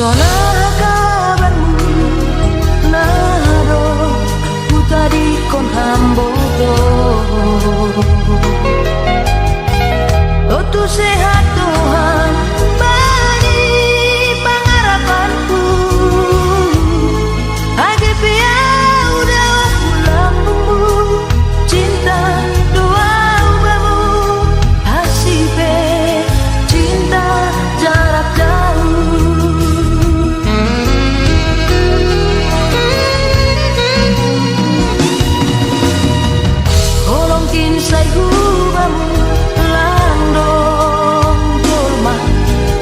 Sona kabarmu nado utadi kon hamboto. Oh tu sehat Tuhan bagi pengarapanku. Age pia udah lambungmu cinta dua ubamu hasibe cinta jarak jauh. Kolongkin say hubamu landong dolma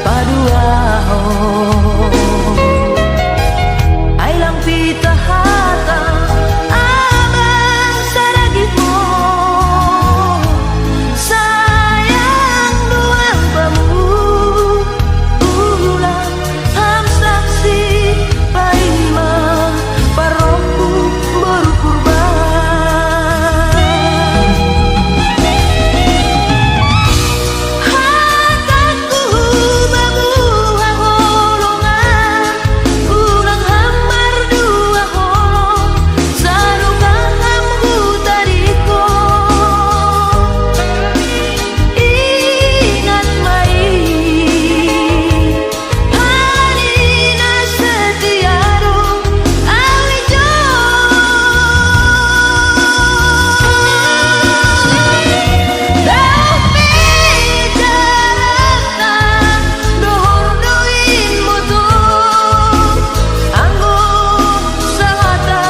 paduaho. Ailang pita hata abang saragimo. Sayang dua bamu ulang ham saksi paima paroku berkurban. Hataku bamu hangolongan ulang hamar dua holong sarukang hamku tariko. Ingat mai halina setiaro awijo. Tapi jarakna dohor doin moto anggo sahata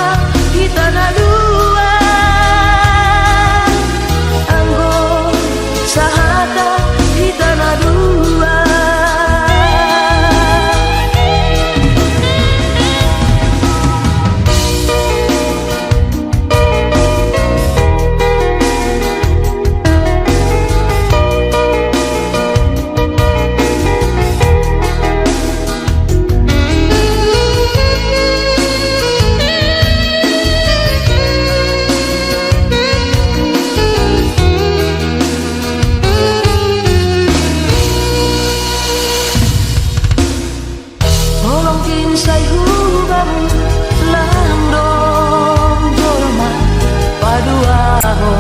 hitana dua. Anggo sahata hitana dua. Kolongkin say hubamu landong dolma paduaho.